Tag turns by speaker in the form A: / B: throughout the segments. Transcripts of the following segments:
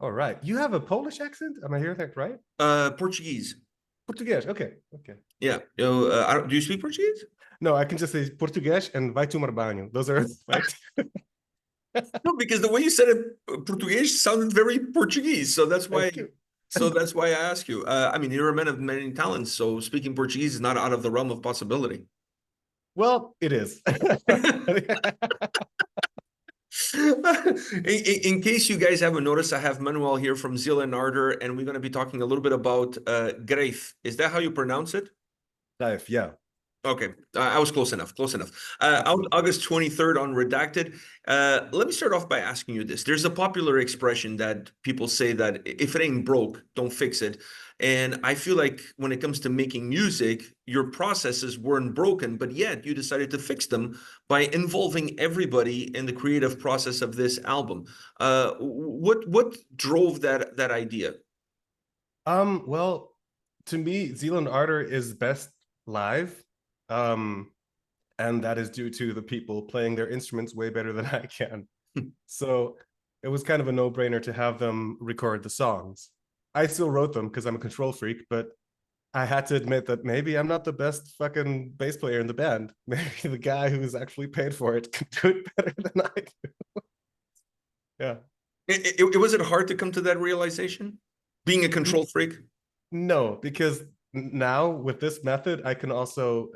A: All right. You have a Polish accent? Am I hearing that right?
B: Portuguese.
A: Portuguese. Okay. Okay.
B: Yeah. Do you speak Portuguese?
A: No, I can just say Português and vai tomar banho. Those are right.
B: No, because the way you said it, Portuguese sounded very Portuguese. So that's why.
A: Thank you.
B: So that's why I ask you. I mean, you're a man of many talents, so speaking Portuguese is not out of the realm of possibility.
A: Well, it is.
B: In case you guys haven't noticed, I have Manuel here from Zeal and Ardor, and we're going to be talking a little bit about Greif. Is that how you pronounce it?
A: Life, yeah,
B: Okay, I was close enough. Close enough.
A: absolutely.
B: August 23rd on Redacted. Let me start off by asking you this. There's a popular expression that people say that if it ain't broke, don't fix it. And I feel like when it comes to making music, your processes weren't broken, but yet you decided to fix them by involving everybody in the creative process of this album. What drove that idea?
A: Well, to me, Zealand Ardor is best live. Um, and that is due to the people playing their instruments way better than I can. So it was kind of a no-brainer to have them record the songs. I still wrote them because I'm a control freak, but I had to admit that maybe I'm not the best fucking bass player in the band. Maybe the guy who's actually paid for it can do it better than I do. Yeah.
B: Was it hard to come to that realization? Being a control freak?
A: No, because now with this method, I can also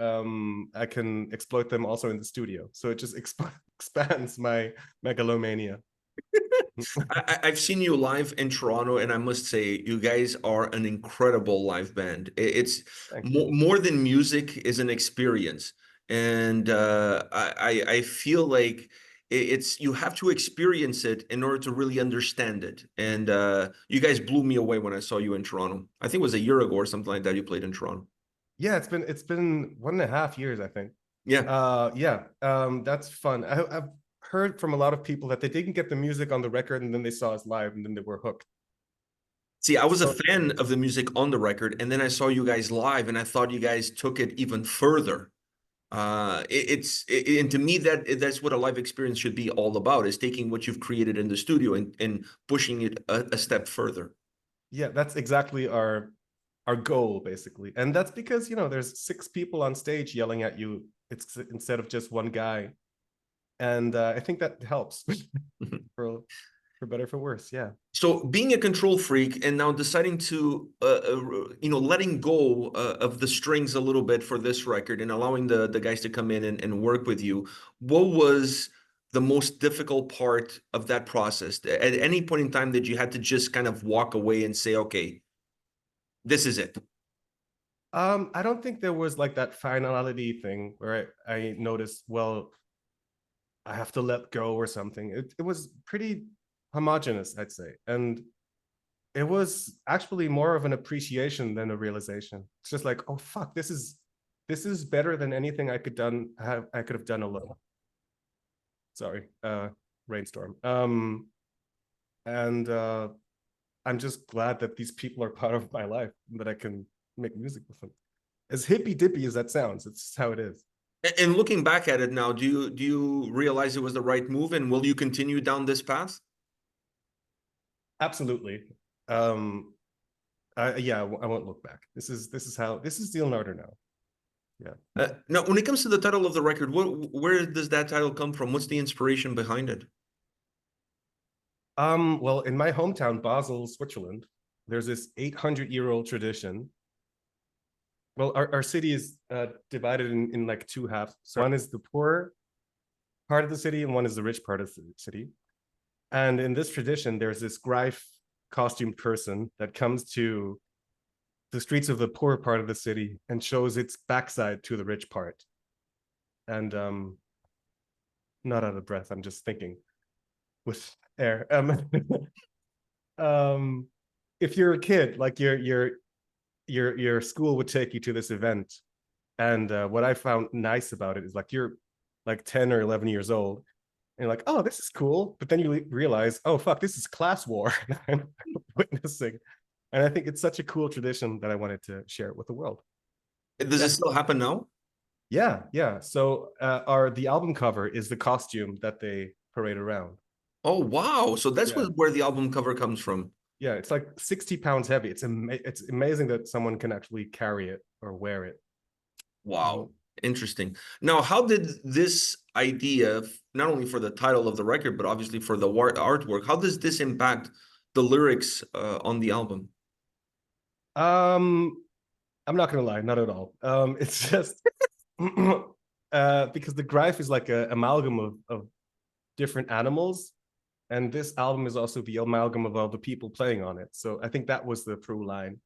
A: I can exploit them also in the studio. So it just expands my megalomania.
B: I've seen you live in Toronto, and I must say, you guys are an incredible live band. It's
A: Thank you.
B: more than music is an experience, and I feel like it's you have to experience it in order to really understand it. And you guys blew me away when I saw you in Toronto. I think it was a year ago or something like that. You played in Toronto.
A: Yeah, it's been 1.5 years, I think.
B: Yeah.
A: Yeah, that's fun. I've heard from a lot of people that they didn't get the music on the record and then they saw us live and then they were hooked.
B: See, I was a
A: So
B: fan of the music on the record, and then I saw you guys live, and I thought you guys took it even further. And to me that's what a live experience should be all about, is taking what you've created in the studio and pushing it a step further.
A: yeah, that's exactly our goal basically. And that's because, there's 6 people on stage yelling at you. It's instead of just one guy. And I think that helps for for better for worse. Yeah.
B: So being a control freak and now deciding to letting go of the strings a little bit for this record and allowing the guys to come in and work with you, what was the most difficult part of that process? At any point in time that you had to just kind of walk away and say, okay, this is it?
A: I don't think there was like that finality thing where I noticed, well, I have to let go or something. It was pretty homogenous, I'd say. And it was actually more of an appreciation than a realization. It's just like, oh fuck, this is better than anything I could have done alone. Sorry, rainstorm. And I'm just glad that these people are part of my life and that I can make music with them. As hippy dippy as that sounds, it's just how it is.
B: And looking back at it now, do you realize it was the right move, and will you continue down this path?
A: Absolutely. Yeah, I won't look back. This is Zeal Ardor now. Yeah.
B: Now, when it comes to the title of the record, where does that title come from? What's the inspiration behind it?
A: Well, in my hometown, Basel, Switzerland, there's this 800-year-old tradition. Well, our city is divided in like 2 halves. So one is the poor part of the city, and one is the rich part of the city. And in this tradition, there's this Greif costumed person that comes to the streets of the poor part of the city and shows its backside to the rich part. And not out of breath, I'm just thinking with air. Um, if you're a kid, like your school would take you to this event, and what I found nice about it is like you're like 10 or 11 years old, and you're like, oh, this is cool, but then you realize, oh fuck, this is class war I'm witnessing. And I think it's such a cool tradition that I wanted to share it with the world.
B: Does it
A: Yeah.
B: still happen now?
A: Yeah, yeah. So the album cover is the costume that they parade around.
B: Oh, wow. So that's
A: Yeah.
B: where the album cover comes from.
A: Yeah, it's like 60 pounds heavy. It's amazing that someone can actually carry it or wear it.
B: Wow. Interesting. Now, how did this idea, not only for the title of the record, but obviously for the artwork, how does this impact the lyrics on the album?
A: Um, I'm not gonna lie, not at all. It's just because the Greif is like a amalgam of different animals, and this album is also the amalgam of all the people playing on it. So I think that was the through line.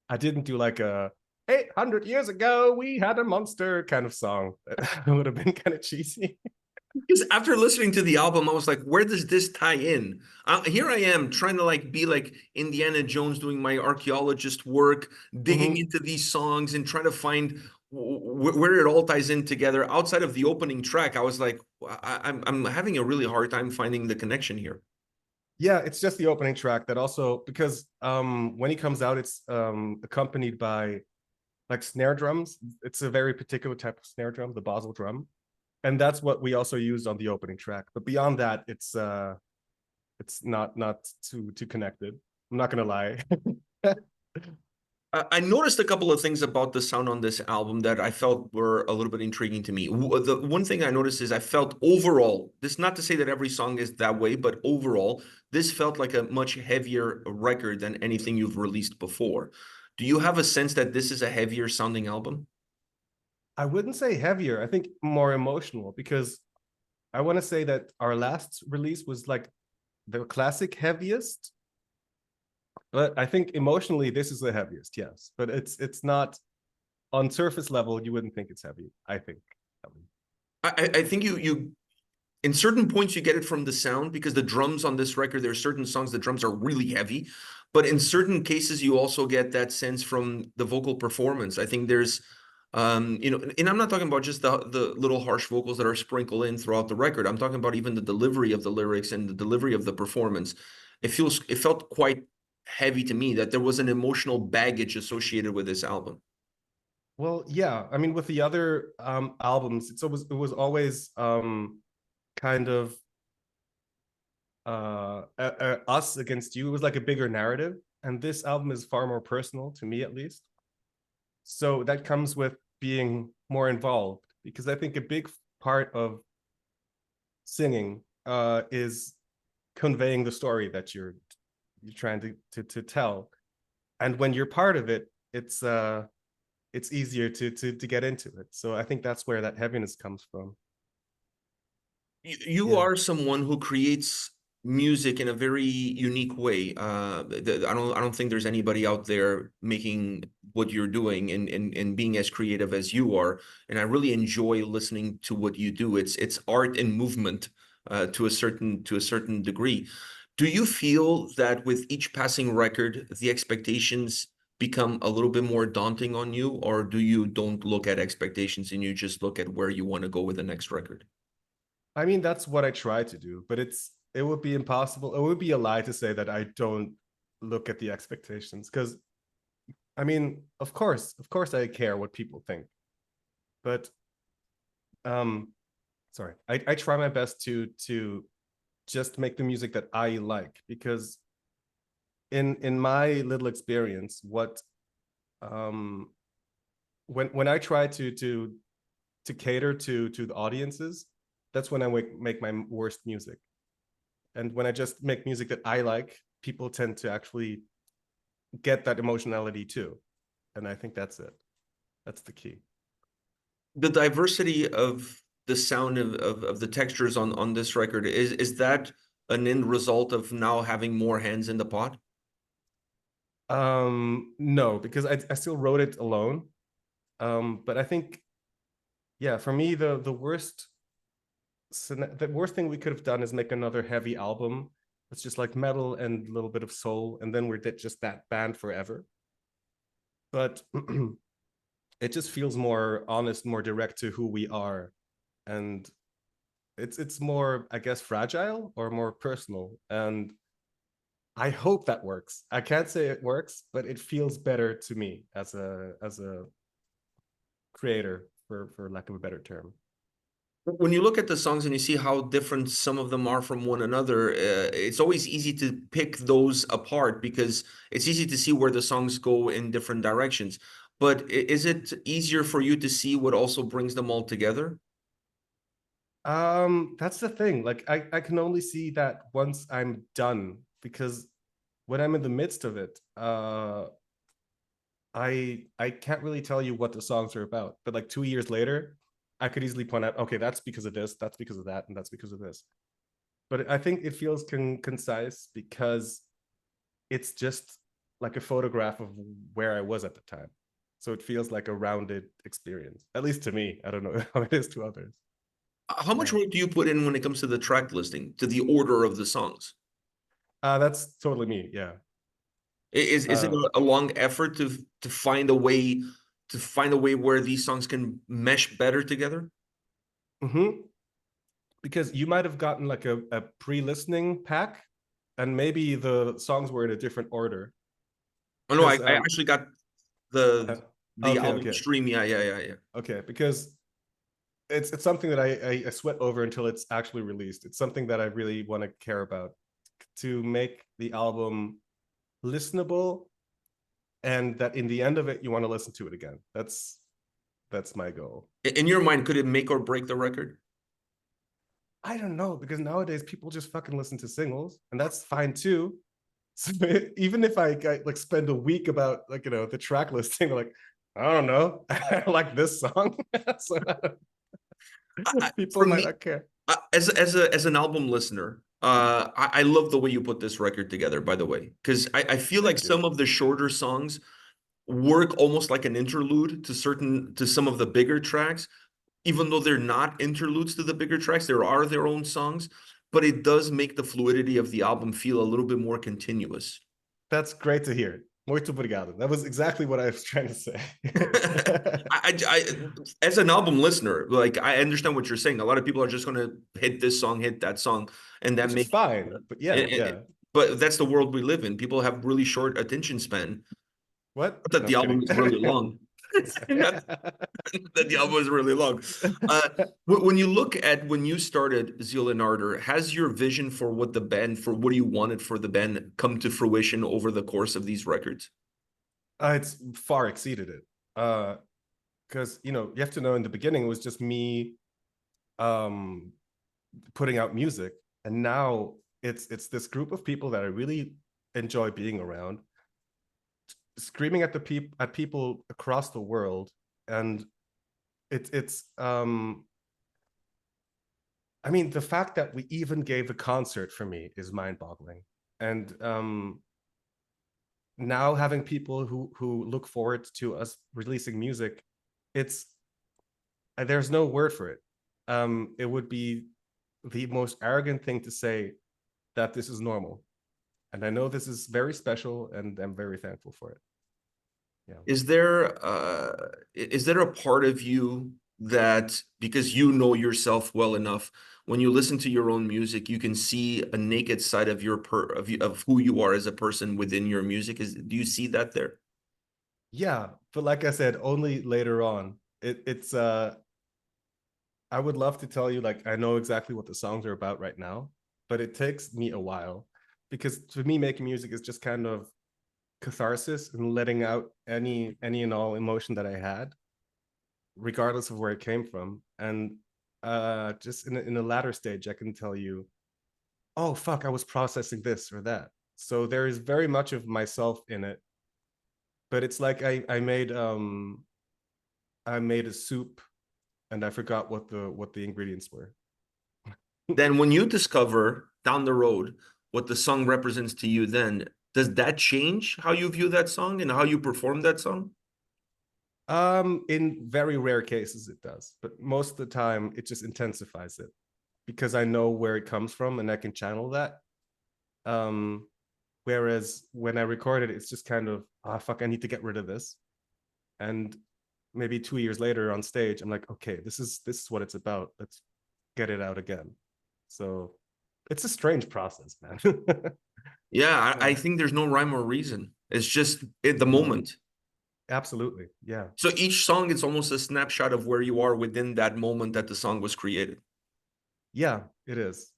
A: I didn't do like a 800 years ago we had a monster kind of song. That would have been kind of cheesy.
B: Because after listening to the album, I was like, where does this tie in? Here I am trying to like be like Indiana Jones doing my archaeologist work, digging
A: Mhm.
B: into these songs and trying to find where it all ties in together. Outside of the opening track, I was like, I'm having a really hard time finding the connection here.
A: Yeah, it's just the opening track that also because when he comes out, it's accompanied by like snare drums. It's a very particular type of snare drum, the Basel drum, and that's what we also used on the opening track. But beyond that, it's not too connected. I'm not gonna lie.
B: I noticed a couple of things about the sound on this album that I felt were a little bit intriguing to me. The one thing I noticed is I felt overall, this not to say that every song is that way, but overall, this felt like a much heavier record than anything you've released before. Do you have a sense that this is a heavier sounding album?
A: I wouldn't say heavier. I think more emotional because I want to say that our last release was like the classic heaviest, but I think emotionally this is the heaviest. Yes, but it's not on surface level. You wouldn't think it's heavy. I think.
B: I think you in certain points you get it from the sound because the drums on this record, there are certain songs the drums are really heavy, but in certain cases you also get that sense from the vocal performance. I think there's and I'm not talking about just the little harsh vocals that are sprinkled in throughout the record. I'm talking about even the delivery of the lyrics and the delivery of the performance. It felt quite heavy to me that there was an emotional baggage associated with this album.
A: Well, yeah. I mean, with the other albums, it was always kind of us against you. It was like a bigger narrative, and this album is far more personal to me, at least. So that comes with being more involved because I think a big part of singing is conveying the story that you're trying to tell, and when you're part of it, it's easier to get into it. So I think that's where that heaviness comes from.
B: You
A: Yeah.
B: are someone who creates music in a very unique way. I don't think there's anybody out there making what you're doing and being as creative as you are. And I really enjoy listening to what you do. It's art and movement to a certain degree. Do you feel that with each passing record, the expectations become a little bit more daunting on you, or do you don't look at expectations and you just look at where you want to go with the next record?
A: I mean, that's what I try to do, but it would be impossible. It would be a lie to say that I don't look at the expectations because I mean, of course I care what people think. But um sorry. I try my best to just make the music that I like because in my little experience, what um when I try to cater to the audiences, that's when I make my worst music. And when I just make music that I like, people tend to actually get that emotionality too. And I think that's it. That's the key.
B: The diversity of the sound of the textures on this record is that an end result of now having more hands in the pot?
A: No, because I still wrote it alone. But I think, yeah, for me, the worst thing we could have done is make another heavy album. It's just like metal and a little bit of soul, and then we're just that band forever. But it just feels more honest, more direct to who we are, and it's more, I guess, fragile or more personal. And I hope that works. I can't say it works, but it feels better to me as a creator, for lack of a better term.
B: When you look at the songs and you see how different some of them are from one another, it's always easy to pick those apart because it's easy to see where the songs go in different directions. But is it easier for you to see what also brings them all together?
A: That's the thing. Like I can only see that once I'm done, because when I'm in the midst of it, I can't really tell you what the songs are about. But like 2 years later, I could easily point out, okay, that's because of this, that's because of that, and that's because of this. But I think it feels concise because it's just like a photograph of where I was at the time. So it feels like a rounded experience, at least to me. I don't know how it is to others.
B: How much
A: Yeah.
B: work do you put in when it comes to the track listing, to the order of the songs?
A: That's totally me. Yeah.
B: Is it
A: Uh,
B: a long effort to find a way where these songs can mesh better together?
A: mhm. Because you might have gotten like a pre-listening pack, and maybe the songs were in a different order.
B: Oh no,
A: Because
B: I actually got the
A: uh,
B: the
A: okay,
B: album
A: okay,
B: stream. Yeah.
A: okay. Because it's something that I sweat over until it's actually released. It's something that I really want to care about, to make the album listenable, and that in the end of it you want to listen to it again. That's my goal.
B: In your mind, could it make or break the record?
A: I don't know, because nowadays people just fucking listen to singles, and that's fine too. So even if I like spend a week about, like, the track listing, like, I don't know, I like this song. So people
B: For
A: might
B: me,
A: not care.
B: as an album listener, I love the way you put this record together. By the way, because I feel like
A: Thank you.
B: some of the shorter songs work almost like an interlude to some of the bigger tracks, even though they're not interludes to the bigger tracks. There are their own songs, but it does make the fluidity of the album feel a little bit more continuous.
A: That's great to hear. Muito obrigado. That was exactly what I was trying to say.
B: As an album listener, like I understand what you're saying. A lot of people are just going to hit this song, hit that song, and that
A: Which is
B: make.
A: fine. But yeah, yeah.
B: But that's the world we live in. People have really short attention span.
A: What?
B: Not that
A: No,
B: the album
A: kidding.
B: is really long. Not that the album is really long. Uh, when you look at when you started Zeal and Ardor, has your vision for what you wanted for the band come to fruition over the course of these records?
A: It's far exceeded it. Because you have to know, in the beginning it was just me um putting out music, and now it's this group of people that I really enjoy being around, screaming at people across the world. And it's I mean, the fact that we even gave a concert for me is mind-boggling. And now having people who look forward to us releasing music, it's there's no word for it. It would be the most arrogant thing to say that this is normal. And I know this is very special, and I'm very thankful for it. Yeah.
B: Is there a part of you that, because you know yourself well enough, when you listen to your own music, you can see a naked side of of who you are as a person within your music? Do you see that there?
A: Yeah, but like I said, only later on. It's I would love to tell you, like, I know exactly what the songs are about right now, but it takes me a while, because to me making music is just kind of catharsis and letting out any and all emotion that I had, regardless of where it came from. And just in a latter stage, I can tell you, oh fuck, I was processing this or that. So there is very much of myself in it, but it's like I made a soup, and I forgot what the ingredients were.
B: Then when you discover down the road what the song represents to you, then does that change how you view that song and how you perform that song?
A: In very rare cases it does, but most of the time it just intensifies it, because I know where it comes from and I can channel that. Um, Whereas when I record it, it's just kind of, ah, fuck, I need to get rid of this. And maybe 2 years later on stage, I'm like, okay, this is what it's about. Let's get it out again. So it's a strange process, man.
B: Yeah, I
A: Yeah.
B: think there's no rhyme or reason. It's just at the moment.
A: Absolutely. Yeah.
B: So each song, it's almost a snapshot of where you are within that moment that the song was created.
A: Yeah, it is.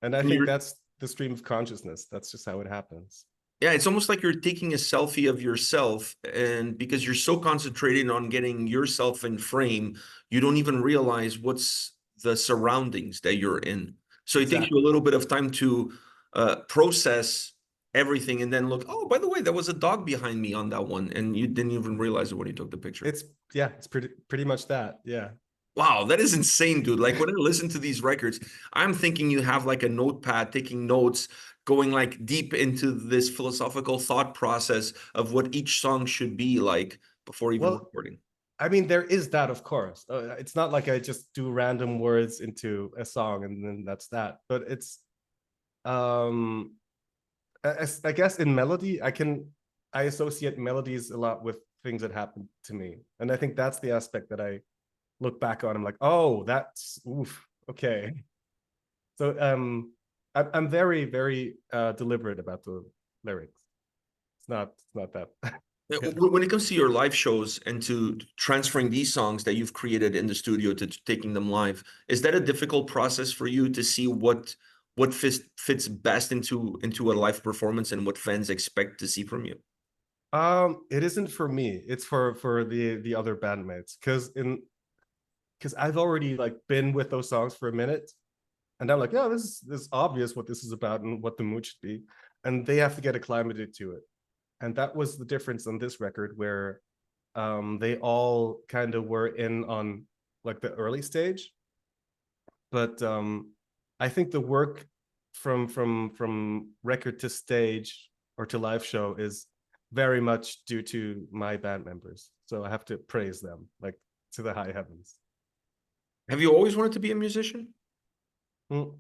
A: And I
B: So
A: think
B: you're,
A: that's the stream of consciousness. That's just how it happens.
B: yeah, it's almost like you're taking a selfie of yourself, and because you're so concentrated on getting yourself in frame, you don't even realize what's the surroundings that you're in. So it takes you a
A: Exactly.
B: little bit of time to process everything and then look, oh, by the way, there was a dog behind me on that one, and you didn't even realize it when you took the picture.
A: It's yeah, it's pretty much that. Yeah.
B: Wow, that is insane, dude. Like when I listen to these records, I'm thinking you have like a notepad taking notes, going like deep into this philosophical thought process of what each song should be like before even
A: Well,
B: recording.
A: I mean, there is that, of course. It's not like I just do random words into a song and then that's that. But it's, um, I guess in melody, I associate melodies a lot with things that happen to me, and I think that's the aspect that I look back on. I'm like, oh, that's oof, okay. So, I'm very, very deliberate about the lyrics. It's not that. Yeah.
B: When it comes to your live shows and to transferring these songs that you've created in the studio to taking them live, is that a difficult process for you to see what fits best into a live performance and what fans expect to see from you?
A: It isn't for me. It's for the other bandmates, because I've already like been with those songs for a minute, and I'm like, yeah, this is obvious what this is about and what the mood should be, and they have to get acclimated to it. And that was the difference on this record, where they all kind of were in on like the early stage, but I think the work from record to stage or to live show is very much due to my band members. So I have to praise them like to the high heavens.
B: Have you always wanted to be a musician?
A: Mm.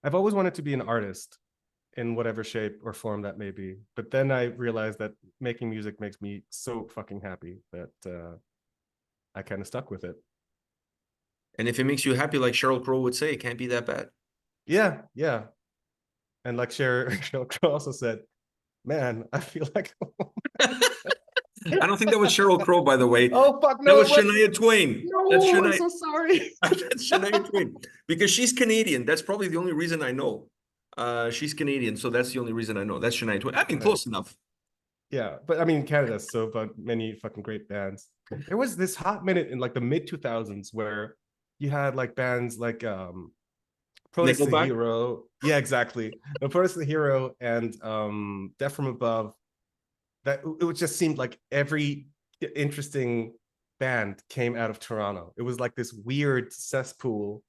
A: I've always wanted to be an artist in whatever shape or form that may be. But then I realized that making music makes me so fucking happy that I kind of stuck with it.
B: And if it makes you happy, like Sheryl Crow would say, it can't be that bad.
A: Yeah, yeah. And like Cheryl Crow also said, man, I feel like
B: I don't think that was Sheryl Crow, by the way.
A: oh fuck
B: That
A: no,
B: was
A: it was
B: Shania Twain. That's
A: no, I'm
B: Shania.
A: so sorry.
B: That's Shania Twain because she's Canadian. That's probably the only reason I know. She's Canadian, so that's the only reason I know. That's Shania Twain. I mean, close enough.
A: Yeah, but I mean Canada's so but many fucking great bands. There was this hot minute in like the mid 2000s where you had like bands like Protest the
B: Nickelback.
A: Hero. Yeah, exactly. The Protest the Hero and Death from Above. That it just seemed like every interesting band came out of Toronto. It was like this weird cesspool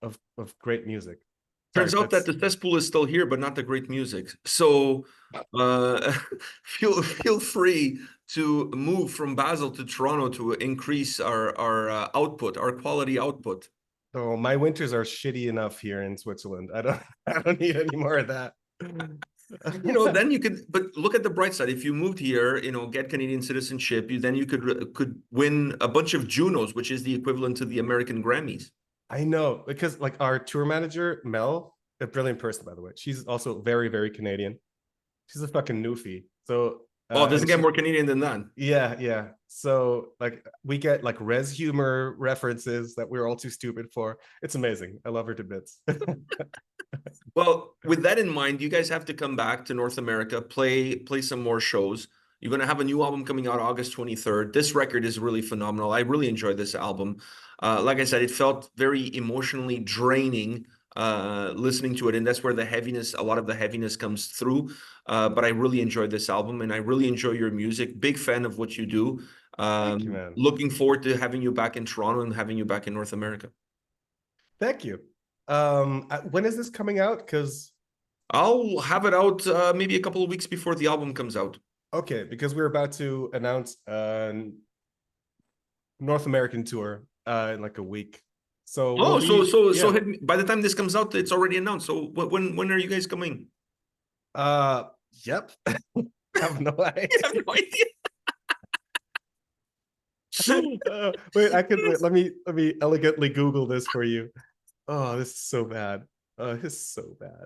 A: of great music. Sorry,
B: Turns out that
A: that's
B: the cesspool is still here, but not the great music. So uh, feel free to move from Basel to Toronto to increase our output, our quality output.
A: oh, my winters are shitty enough here in Switzerland. I don't need any more of that.
B: Then you could, but look at the bright side. If you moved here, get Canadian citizenship, then you could win a bunch of Junos, which is the equivalent to the American Grammys.
A: I know, because like our tour manager, Mel, a brilliant person, by the way. She's also very, very Canadian. She's a fucking newfie. So
B: Oh, it doesn't get
A: she,
B: more Canadian than that.
A: yeah, yeah. So like we get like res humor references that we're all too stupid for. It's amazing. I love her to bits.
B: Well, with that in mind, you guys have to come back to North America, play some more shows. You're going to have a new album coming out August 23rd. This record is really phenomenal. I really enjoyed this album. Like I said, it felt very emotionally draining listening to it, and that's where a lot of the heaviness comes through. But I really enjoyed this album, and I really enjoy your music. Big fan of what you do.
A: Thank you, man.
B: Looking forward to having you back in Toronto and having you back in North America.
A: Thank you. When is this coming out? Because
B: I'll have it out maybe a couple of weeks before the album comes out.
A: okay, because we're about to announce North American tour in like a week. So
B: Oh,
A: we'll be
B: so
A: yeah.
B: by the time this comes out, it's already announced. So when are you guys coming?
A: Uh yep. I have no idea.
B: You have no idea.
A: Wait, I could wait. Let me elegantly Google this for you. Oh, this is so bad. This is so bad.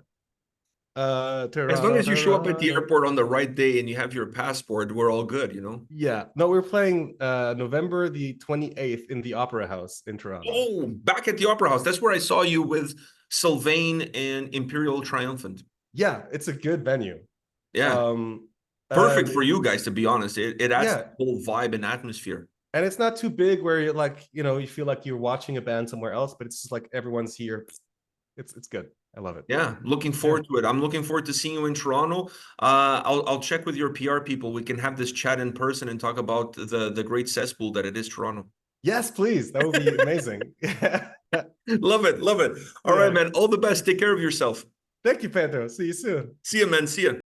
B: As long
A: Toronto,
B: as you show up at the
A: Toronto.
B: airport on the right day and you have your passport, we're all good, you know?
A: Yeah. No, we're playing November the 28th in the Opera House in Toronto.
B: Oh, back at the Opera House. That's where I saw you with Sylvain and Imperial Triumphant.
A: Yeah, it's a good venue.
B: Yeah.
A: Um,
B: Perfect
A: and
B: for you guys, to be honest. It adds
A: yeah,
B: the whole vibe and atmosphere.
A: and it's not too big where you're like, you feel like you're watching a band somewhere else, but it's just like everyone's here. It's good. I love it.
B: Yeah, looking
A: Yeah.
B: forward to it. I'm looking forward to seeing you in Toronto. I'll check with your PR people. We can have this chat in person and talk about the great cesspool that it is Toronto.
A: Yes, please. That would be amazing.
B: Love it, love it. All right,
A: Yeah.
B: man. All the best. Take care of yourself.
A: Thank you, Pedro. See you soon.
B: See you, man. See you.